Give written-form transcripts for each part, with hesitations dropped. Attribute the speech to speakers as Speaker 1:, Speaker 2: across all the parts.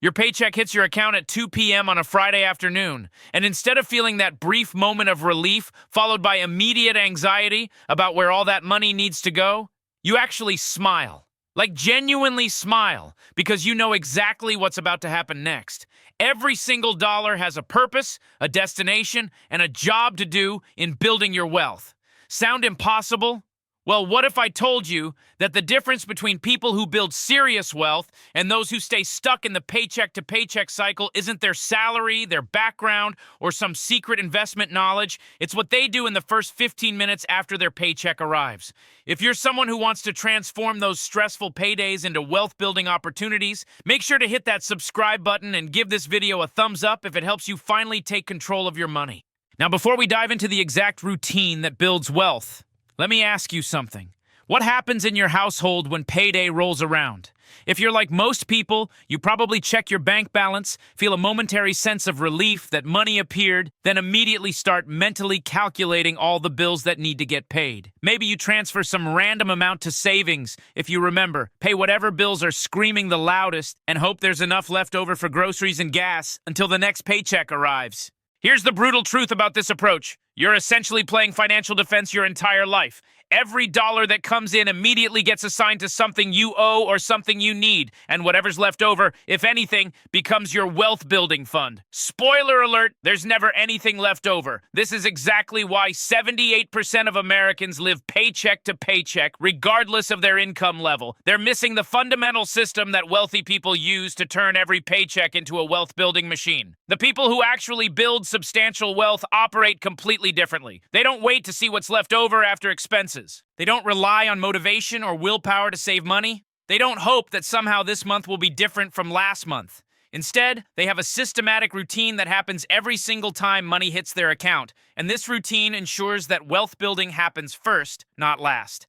Speaker 1: Your paycheck hits your account at 2 p.m. on a Friday afternoon, and instead of feeling that brief moment of relief followed by immediate anxiety about where all that money needs to go, you actually smile. Like genuinely smile, because you know exactly what's about to happen next. Every single dollar has a purpose, a destination, and a job to do in building your wealth. Sound impossible? Well, what if I told you that the difference between people who build serious wealth and those who stay stuck in the paycheck-to-paycheck cycle isn't their salary, their background, or some secret investment knowledge? It's what they do in the first 15 minutes after their paycheck arrives. If you're someone who wants to transform those stressful paydays into wealth-building opportunities, make sure to hit that subscribe button and give this video a thumbs up if it helps you finally take control of your money. Now, before we dive into the exact routine that builds wealth, let me ask you something. What happens in your household when payday rolls around? If you're like most people, you probably check your bank balance, feel a momentary sense of relief that money appeared, then immediately start mentally calculating all the bills that need to get paid. Maybe you transfer some random amount to savings, if you remember, pay whatever bills are screaming the loudest, and hope there's enough left over for groceries and gas until the next paycheck arrives. Here's the brutal truth about this approach. You're essentially playing financial defense your entire life. Every dollar that comes in immediately gets assigned to something you owe or something you need, and whatever's left over, if anything, becomes your wealth building fund. Spoiler alert, there's never anything left over. This is exactly why 78% of Americans live paycheck to paycheck, regardless of their income level. They're missing the fundamental system that wealthy people use to turn every paycheck into a wealth building machine. The people who actually build substantial wealth operate completely differently. They don't wait to see what's left over after expenses. They don't rely on motivation or willpower to save money. They don't hope that somehow this month will be different from last month. Instead, they have a systematic routine that happens every single time money hits their account, and this routine ensures that wealth building happens first, not last.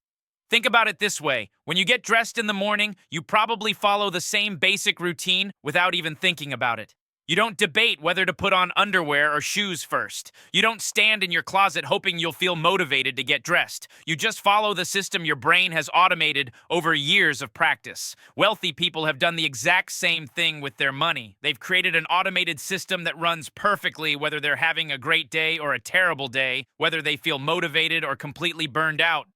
Speaker 1: Think about it this way. When you get dressed in the morning, you probably follow the same basic routine without even thinking about it. You don't debate whether to put on underwear or shoes first. You don't stand in your closet hoping you'll feel motivated to get dressed. You just follow the system your brain has automated over years of practice. Wealthy people have done the exact same thing with their money. They've created an automated system that runs perfectly whether they're having a great day or a terrible day, whether they feel motivated or completely burned out.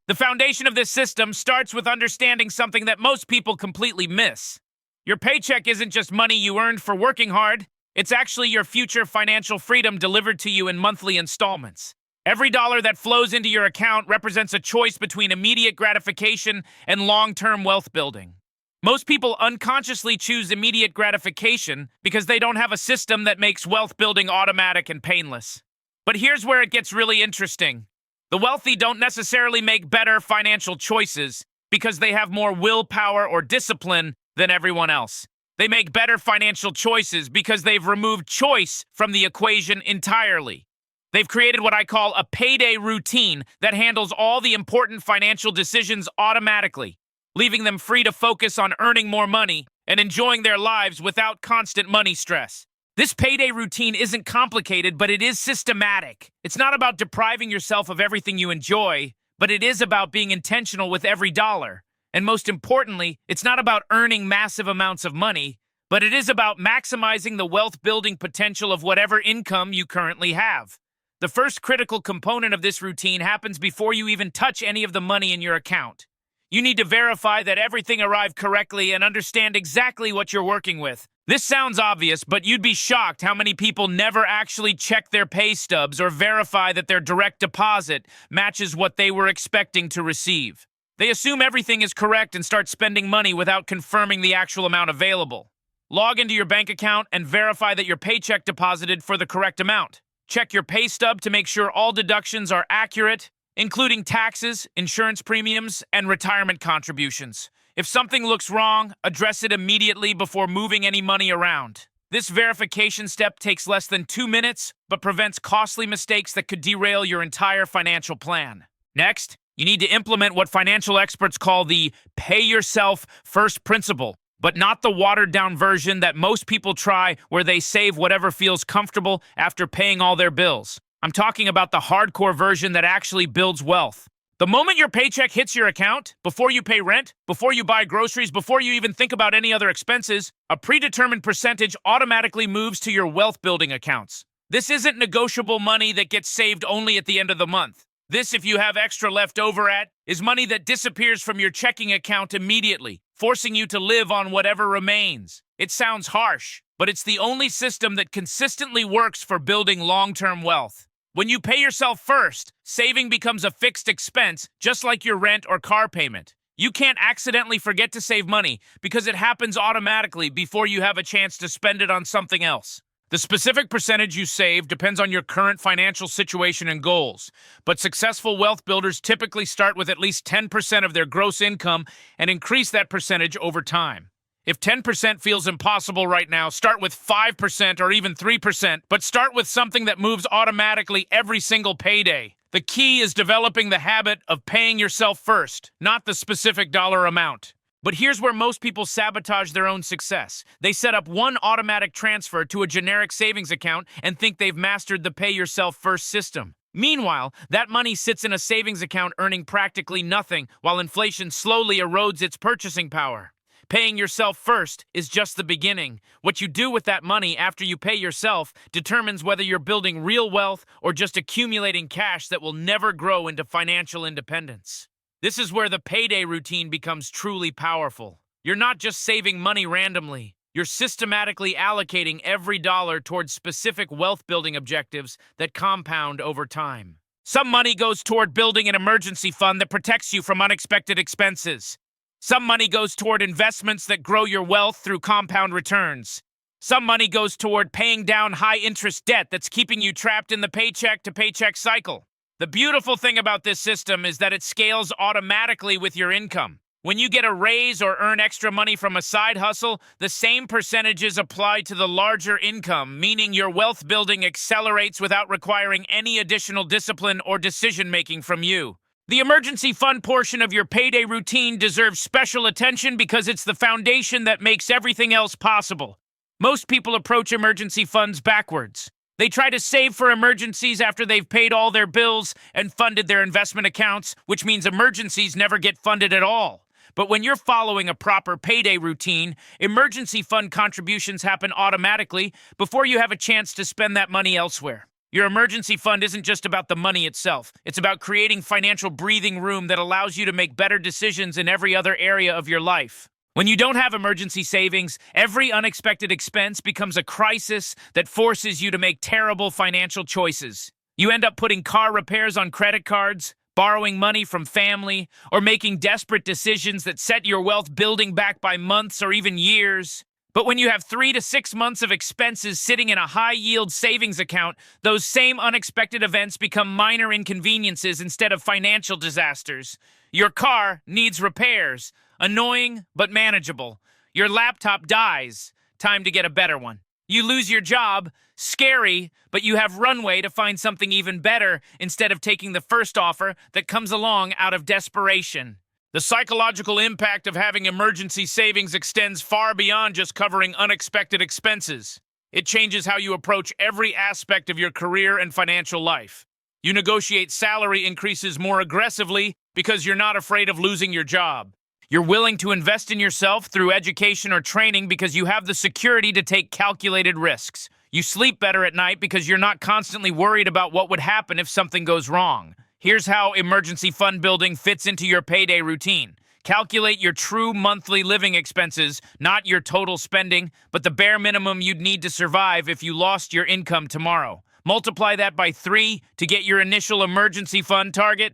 Speaker 1: The foundation of this system starts with understanding something that most people completely miss. Your paycheck isn't just money you earned for working hard. It's actually your future financial freedom delivered to you in monthly installments. Every dollar that flows into your account represents a choice between immediate gratification and long-term wealth building. Most people unconsciously choose immediate gratification because they don't have a system that makes wealth building automatic and painless. But here's where it gets really interesting. The wealthy don't necessarily make better financial choices because they have more willpower or discipline than everyone else. They make better financial choices because they've removed choice from the equation entirely. They've created what I call a payday routine that handles all the important financial decisions automatically, leaving them free to focus on earning more money and enjoying their lives without constant money stress. This payday routine isn't complicated, but it is systematic. It's not about depriving yourself of everything you enjoy, but it is about being intentional with every dollar. And most importantly, it's not about earning massive amounts of money, but it is about maximizing the wealth-building potential of whatever income you currently have. The first critical component of this routine happens before you even touch any of the money in your account. You need to verify that everything arrived correctly and understand exactly what you're working with. This sounds obvious, but you'd be shocked how many people never actually check their pay stubs or verify that their direct deposit matches what they were expecting to receive. They assume everything is correct and start spending money without confirming the actual amount available. Log into your bank account and verify that your paycheck deposited for the correct amount. Check your pay stub to make sure all deductions are accurate, including taxes, insurance premiums, and retirement contributions. If something looks wrong, address it immediately before moving any money around. This verification step takes less than 2 minutes, but prevents costly mistakes that could derail your entire financial plan. Next, you need to implement what financial experts call the pay yourself first principle, but not the watered-down version that most people try where they save whatever feels comfortable after paying all their bills. I'm talking about the hardcore version that actually builds wealth. The moment your paycheck hits your account, before you pay rent, before you buy groceries, before you even think about any other expenses, a predetermined percentage automatically moves to your wealth building accounts. This isn't negotiable money that gets saved only at the end of the month. This, if you have extra left over is money that disappears from your checking account immediately, forcing you to live on whatever remains. It sounds harsh, but it's the only system that consistently works for building long-term wealth. When you pay yourself first, saving becomes a fixed expense, just like your rent or car payment. You can't accidentally forget to save money because it happens automatically before you have a chance to spend it on something else. The specific percentage you save depends on your current financial situation and goals, but successful wealth builders typically start with at least 10% of their gross income and increase that percentage over time. If 10% feels impossible right now, start with 5% or even 3%, but start with something that moves automatically every single payday. The key is developing the habit of paying yourself first, not the specific dollar amount. But here's where most people sabotage their own success. They set up one automatic transfer to a generic savings account and think they've mastered the pay yourself first system. Meanwhile, that money sits in a savings account earning practically nothing while inflation slowly erodes its purchasing power. Paying yourself first is just the beginning. What you do with that money after you pay yourself determines whether you're building real wealth or just accumulating cash that will never grow into financial independence. This is where the payday routine becomes truly powerful. You're not just saving money randomly. You're systematically allocating every dollar towards specific wealth-building objectives that compound over time. Some money goes toward building an emergency fund that protects you from unexpected expenses. Some money goes toward investments that grow your wealth through compound returns. Some money goes toward paying down high-interest debt that's keeping you trapped in the paycheck-to-paycheck cycle. The beautiful thing about this system is that it scales automatically with your income. When you get a raise or earn extra money from a side hustle, the same percentages apply to the larger income, meaning your wealth building accelerates without requiring any additional discipline or decision-making from you. The emergency fund portion of your payday routine deserves special attention because it's the foundation that makes everything else possible. Most people approach emergency funds backwards. They try to save for emergencies after they've paid all their bills and funded their investment accounts, which means emergencies never get funded at all. But when you're following a proper payday routine, emergency fund contributions happen automatically before you have a chance to spend that money elsewhere. Your emergency fund isn't just about the money itself. It's about creating financial breathing room that allows you to make better decisions in every other area of your life. When you don't have emergency savings, every unexpected expense becomes a crisis that forces you to make terrible financial choices. You end up putting car repairs on credit cards, borrowing money from family, or making desperate decisions that set your wealth building back by months or even years. But when you have 3 to 6 months of expenses sitting in a high-yield savings account, those same unexpected events become minor inconveniences instead of financial disasters. Your car needs repairs. Annoying, but manageable. Your laptop dies. Time to get a better one. You lose your job. Scary, but you have runway to find something even better instead of taking the first offer that comes along out of desperation. The psychological impact of having emergency savings extends far beyond just covering unexpected expenses. It changes how you approach every aspect of your career and financial life. You negotiate salary increases more aggressively because you're not afraid of losing your job. You're willing to invest in yourself through education or training because you have the security to take calculated risks. You sleep better at night because you're not constantly worried about what would happen if something goes wrong. Here's how emergency fund building fits into your payday routine. Calculate your true monthly living expenses, not your total spending, but the bare minimum you'd need to survive if you lost your income tomorrow. Multiply that by 3 to get your initial emergency fund target.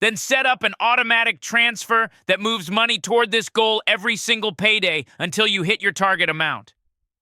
Speaker 1: Then set up an automatic transfer that moves money toward this goal every single payday until you hit your target amount.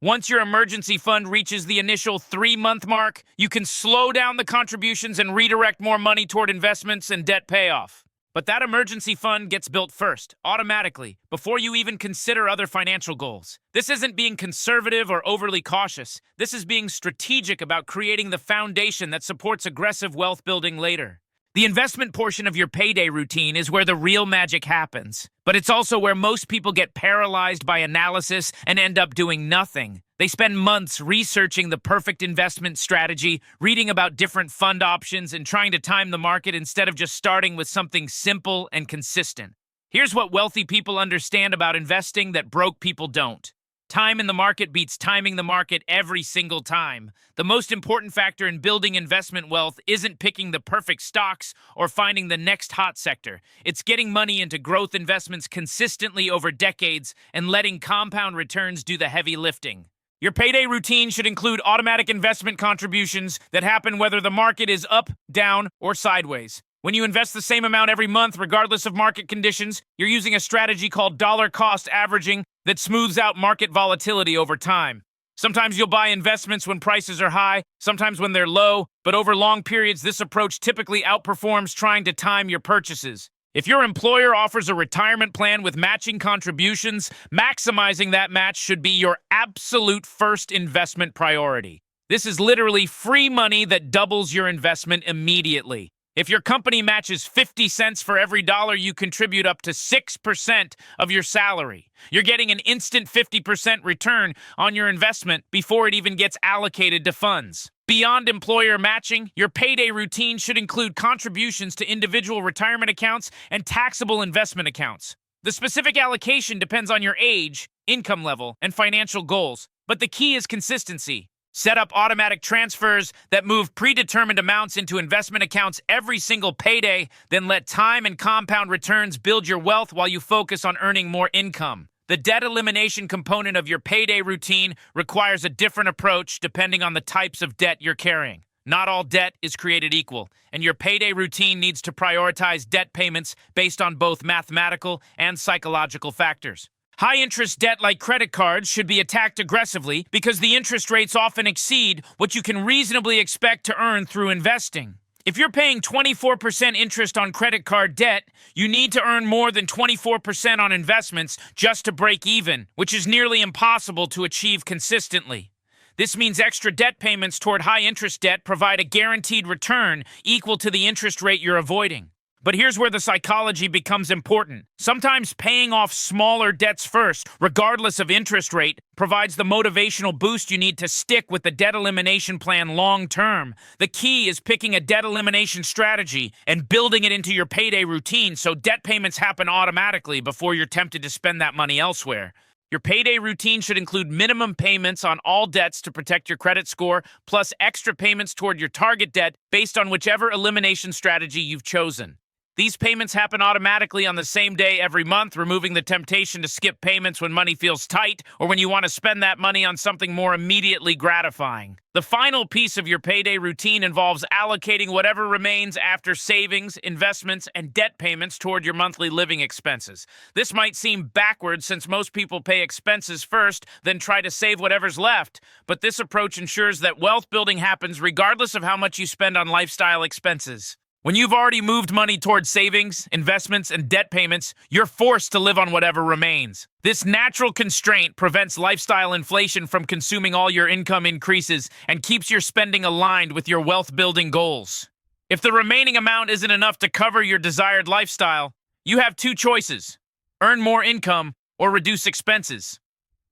Speaker 1: Once your emergency fund reaches the initial 3-month mark, you can slow down the contributions and redirect more money toward investments and debt payoff. But that emergency fund gets built first, automatically, before you even consider other financial goals. This isn't being conservative or overly cautious. This is being strategic about creating the foundation that supports aggressive wealth building later. The investment portion of your payday routine is where the real magic happens, but it's also where most people get paralyzed by analysis and end up doing nothing. They spend months researching the perfect investment strategy, reading about different fund options, and trying to time the market instead of just starting with something simple and consistent. Here's what wealthy people understand about investing that broke people don't. Time in the market beats timing the market every single time. The most important factor in building investment wealth isn't picking the perfect stocks or finding the next hot sector. It's getting money into growth investments consistently over decades and letting compound returns do the heavy lifting. Your payday routine should include automatic investment contributions that happen whether the market is up, down, or sideways. When you invest the same amount every month, regardless of market conditions, you're using a strategy called dollar cost averaging that smooths out market volatility over time. Sometimes you'll buy investments when prices are high, sometimes when they're low, but over long periods, this approach typically outperforms trying to time your purchases. If your employer offers a retirement plan with matching contributions, maximizing that match should be your absolute first investment priority. This is literally free money that doubles your investment immediately. If your company matches 50 cents for every dollar you contribute up to 6% of your salary, you're getting an instant 50% return on your investment before it even gets allocated to funds. Beyond employer matching, your payday routine should include contributions to individual retirement accounts and taxable investment accounts. The specific allocation depends on your age, income level, and financial goals, but the key is consistency. Set up automatic transfers that move predetermined amounts into investment accounts every single payday, then let time and compound returns build your wealth while you focus on earning more income. The debt elimination component of your payday routine requires a different approach depending on the types of debt you're carrying. Not all debt is created equal, and your payday routine needs to prioritize debt payments based on both mathematical and psychological factors. High-interest debt like credit cards should be attacked aggressively because the interest rates often exceed what you can reasonably expect to earn through investing. If you're paying 24% interest on credit card debt, you need to earn more than 24% on investments just to break even, which is nearly impossible to achieve consistently. This means extra debt payments toward high-interest debt provide a guaranteed return equal to the interest rate you're avoiding. But here's where the psychology becomes important. Sometimes paying off smaller debts first, regardless of interest rate, provides the motivational boost you need to stick with the debt elimination plan long term. The key is picking a debt elimination strategy and building it into your payday routine so debt payments happen automatically before you're tempted to spend that money elsewhere. Your payday routine should include minimum payments on all debts to protect your credit score, plus extra payments toward your target debt based on whichever elimination strategy you've chosen. These payments happen automatically on the same day every month, removing the temptation to skip payments when money feels tight or when you want to spend that money on something more immediately gratifying. The final piece of your payday routine involves allocating whatever remains after savings, investments, and debt payments toward your monthly living expenses. This might seem backwards since most people pay expenses first, then try to save whatever's left, but this approach ensures that wealth building happens regardless of how much you spend on lifestyle expenses. When you've already moved money towards savings, investments, and debt payments, you're forced to live on whatever remains. This natural constraint prevents lifestyle inflation from consuming all your income increases and keeps your spending aligned with your wealth-building goals. If the remaining amount isn't enough to cover your desired lifestyle, you have two choices: earn more income or reduce expenses.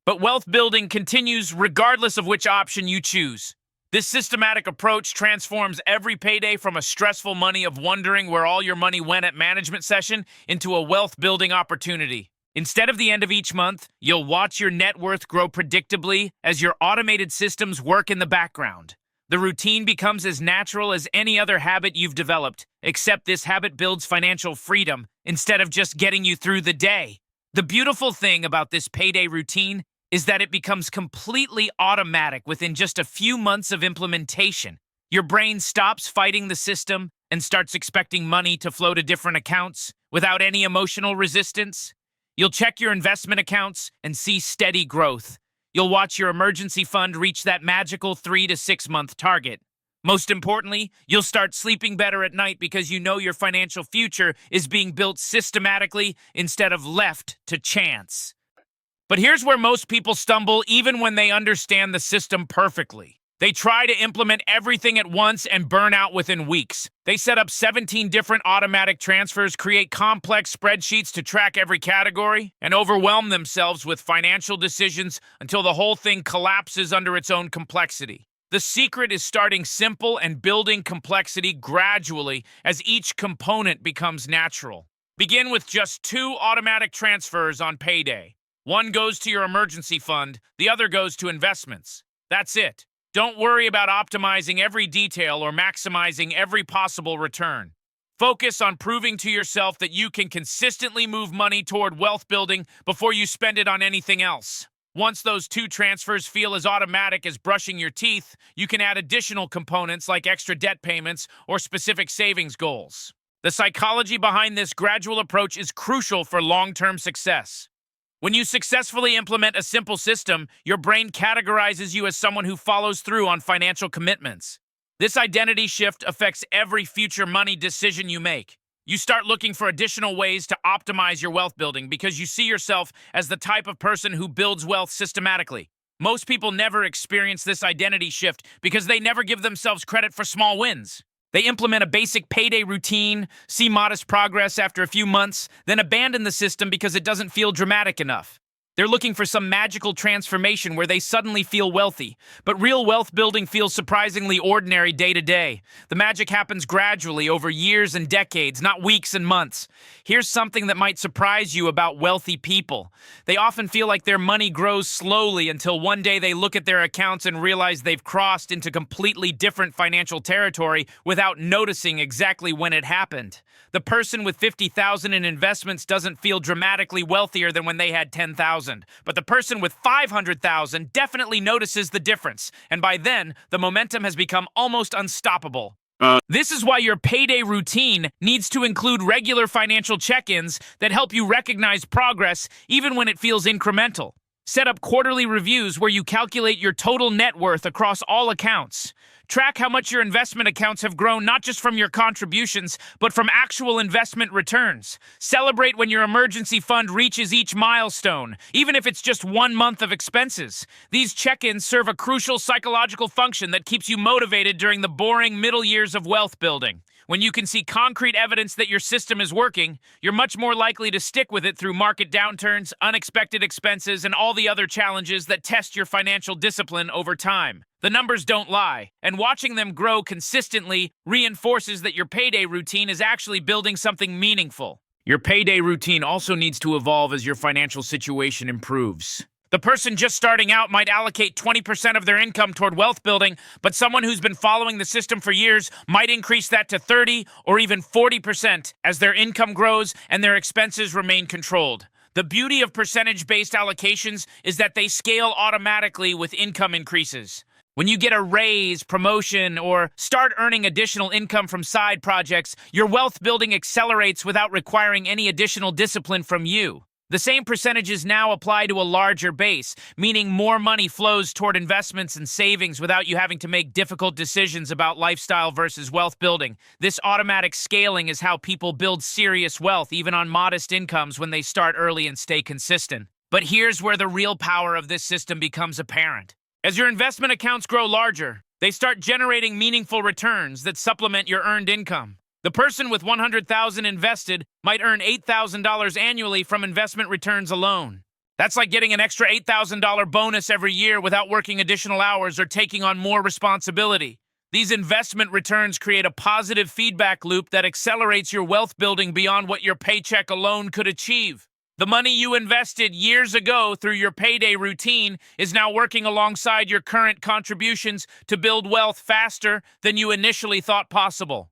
Speaker 1: But wealth building continues regardless of which option you choose. This systematic approach transforms every payday from a stressful money of wondering where all your money went at management session into a wealth-building opportunity. Instead of the end of each month, you'll watch your net worth grow predictably as your automated systems work in the background. The routine becomes as natural as any other habit you've developed, except this habit builds financial freedom instead of just getting you through the day. The beautiful thing about this payday routine is that it becomes completely automatic within just a few months of implementation. Your brain stops fighting the system and starts expecting money to flow to different accounts without any emotional resistance. You'll check your investment accounts and see steady growth. You'll watch your emergency fund reach that magical 3 to 6 month target. Most importantly, you'll start sleeping better at night because you know your financial future is being built systematically instead of left to chance. But here's where most people stumble even when they understand the system perfectly. They try to implement everything at once and burn out within weeks. They set up 17 different automatic transfers, create complex spreadsheets to track every category, and overwhelm themselves with financial decisions until the whole thing collapses under its own complexity. The secret is starting simple and building complexity gradually as each component becomes natural. Begin with just 2 automatic transfers on Payday. One goes to your emergency fund, the other goes to investments. That's it. Don't worry about optimizing every detail or maximizing every possible return. Focus on proving to yourself that you can consistently move money toward wealth building before you spend it on anything else. Once those 2 transfers feel as automatic as brushing your teeth, you can add additional components like extra debt payments or specific savings goals. The psychology behind this gradual approach is crucial for long-term success. When you successfully implement a simple system, your brain categorizes you as someone who follows through on financial commitments. This identity shift affects every future money decision you make. You start looking for additional ways to optimize your wealth building because you see yourself as the type of person who builds wealth systematically. Most people never experience this identity shift because they never give themselves credit for small wins. They implement a basic payday routine, see modest progress after a few months, then abandon the system because it doesn't feel dramatic enough. They're looking for some magical transformation where they suddenly feel wealthy. But real wealth building feels surprisingly ordinary day to day. The magic happens gradually over years and decades, not weeks and months. Here's something that might surprise you about wealthy people. They often feel like their money grows slowly until one day they look at their accounts and realize they've crossed into completely different financial territory without noticing exactly when it happened. The person with $50,000 in investments doesn't feel dramatically wealthier than when they had $10,000. But the person with $500,000 definitely notices the difference, and by then, the momentum has become almost unstoppable. This is why your payday routine needs to include regular financial check-ins that help you recognize progress even when it feels incremental. Set up quarterly reviews where you calculate your total net worth across all accounts. Track how much your investment accounts have grown not just from your contributions, but from actual investment returns. Celebrate when your emergency fund reaches each milestone, even if it's just 1 month of expenses. These check-ins serve a crucial psychological function that keeps you motivated during the boring middle years of wealth building. When you can see concrete evidence that your system is working, you're much more likely to stick with it through market downturns, unexpected expenses, and all the other challenges that test your financial discipline over time. The numbers don't lie, and watching them grow consistently reinforces that your payday routine is actually building something meaningful. Your payday routine also needs to evolve as your financial situation improves. The person just starting out might allocate 20% of their income toward wealth building, but someone who's been following the system for years might increase that to 30 or even 40% as their income grows and their expenses remain controlled. The beauty of percentage-based allocations is that they scale automatically with income increases. When you get a raise, promotion, or start earning additional income from side projects, your wealth building accelerates without requiring any additional discipline from you. The same percentages now apply to a larger base, meaning more money flows toward investments and savings without you having to make difficult decisions about lifestyle versus wealth building. This automatic scaling is how people build serious wealth, even on modest incomes when they start early and stay consistent. But here's where the real power of this system becomes apparent. As your investment accounts grow larger, they start generating meaningful returns that supplement your earned income. The person with $100,000 invested might earn $8,000 annually from investment returns alone. That's like getting an extra $8,000 bonus every year without working additional hours or taking on more responsibility. These investment returns create a positive feedback loop that accelerates your wealth building beyond what your paycheck alone could achieve. The money you invested years ago through your payday routine is now working alongside your current contributions to build wealth faster than you initially thought possible.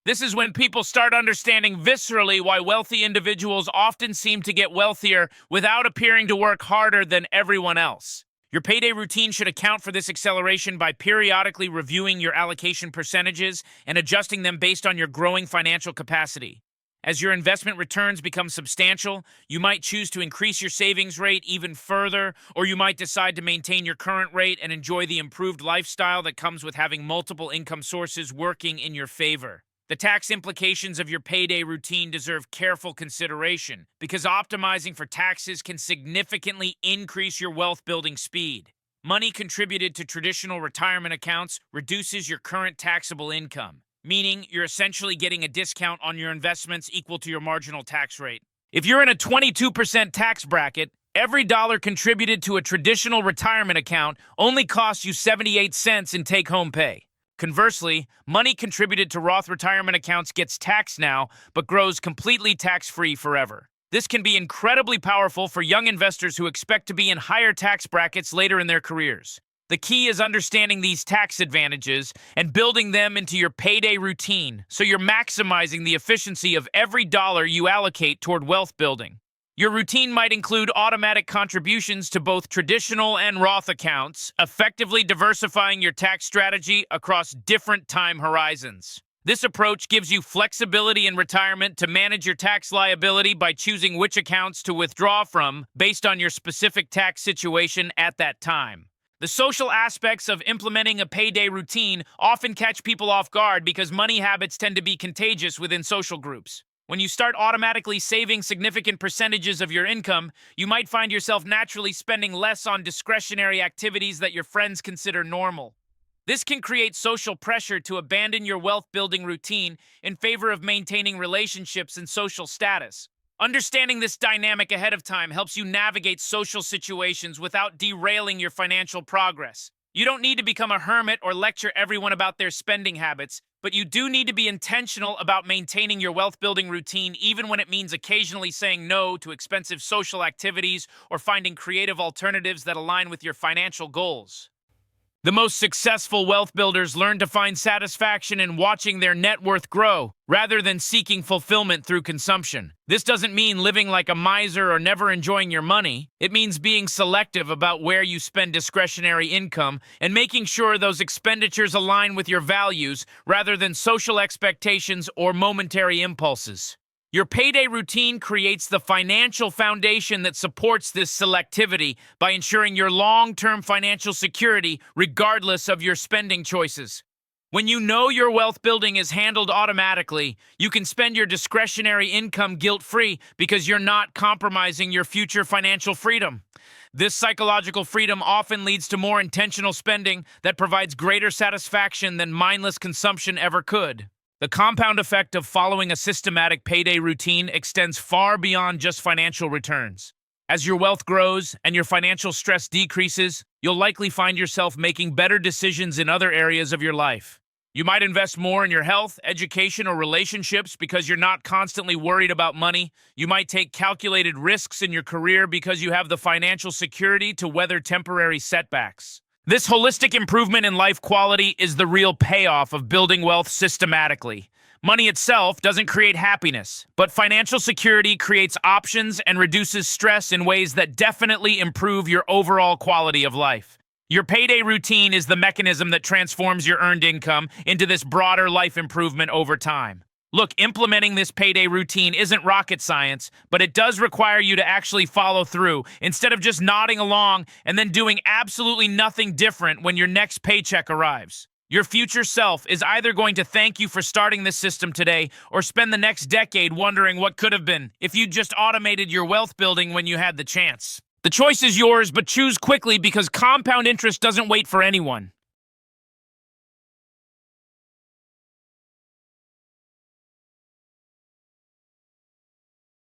Speaker 1: This is when people start understanding viscerally why wealthy individuals often seem to get wealthier without appearing to work harder than everyone else. Your payday routine should account for this acceleration by periodically reviewing your allocation percentages and adjusting them based on your growing financial capacity. As your investment returns become substantial, you might choose to increase your savings rate even further, or you might decide to maintain your current rate and enjoy the improved lifestyle that comes with having multiple income sources working in your favor. The tax implications of your payday routine deserve careful consideration because optimizing for taxes can significantly increase your wealth building speed. Money contributed to traditional retirement accounts reduces your current taxable income, meaning you're essentially getting a discount on your investments equal to your marginal tax rate. If you're in a 22% tax bracket, every dollar contributed to a traditional retirement account only costs you 78 cents in take-home pay. Conversely, money contributed to Roth retirement accounts gets taxed now, but grows completely tax-free forever. This can be incredibly powerful for young investors who expect to be in higher tax brackets later in their careers. The key is understanding these tax advantages and building them into your payday routine so you're maximizing the efficiency of every dollar you allocate toward wealth building. Your routine might include automatic contributions to both traditional and Roth accounts, effectively diversifying your tax strategy across different time horizons. This approach gives you flexibility in retirement to manage your tax liability by choosing which accounts to withdraw from based on your specific tax situation at that time. The social aspects of implementing a payday routine often catch people off guard because money habits tend to be contagious within social groups. When you start automatically saving significant percentages of your income, you might find yourself naturally spending less on discretionary activities that your friends consider normal. This can create social pressure to abandon your wealth-building routine in favor of maintaining relationships and social status. Understanding this dynamic ahead of time helps you navigate social situations without derailing your financial progress. You don't need to become a hermit or lecture everyone about their spending habits, but you do need to be intentional about maintaining your wealth-building routine even when it means occasionally saying no to expensive social activities or finding creative alternatives that align with your financial goals. The most successful wealth builders learn to find satisfaction in watching their net worth grow, rather than seeking fulfillment through consumption. This doesn't mean living like a miser or never enjoying your money. It means being selective about where you spend discretionary income and making sure those expenditures align with your values rather than social expectations or momentary impulses. Your payday routine creates the financial foundation that supports this selectivity by ensuring your long-term financial security regardless of your spending choices. When you know your wealth building is handled automatically, you can spend your discretionary income guilt-free because you're not compromising your future financial freedom. This psychological freedom often leads to more intentional spending that provides greater satisfaction than mindless consumption ever could. The compound effect of following a systematic payday routine extends far beyond just financial returns. As your wealth grows and your financial stress decreases, you'll likely find yourself making better decisions in other areas of your life. You might invest more in your health, education, or relationships because you're not constantly worried about money. You might take calculated risks in your career because you have the financial security to weather temporary setbacks. This holistic improvement in life quality is the real payoff of building wealth systematically. Money itself doesn't create happiness, but financial security creates options and reduces stress in ways that definitely improve your overall quality of life. Your payday routine is the mechanism that transforms your earned income into this broader life improvement over time. Look, implementing this payday routine isn't rocket science, but it does require you to actually follow through instead of just nodding along and then doing absolutely nothing different when your next paycheck arrives. Your future self is either going to thank you for starting this system today or spend the next decade wondering what could have been if you just automated your wealth building when you had the chance. The choice is yours, but choose quickly because compound interest doesn't wait for anyone.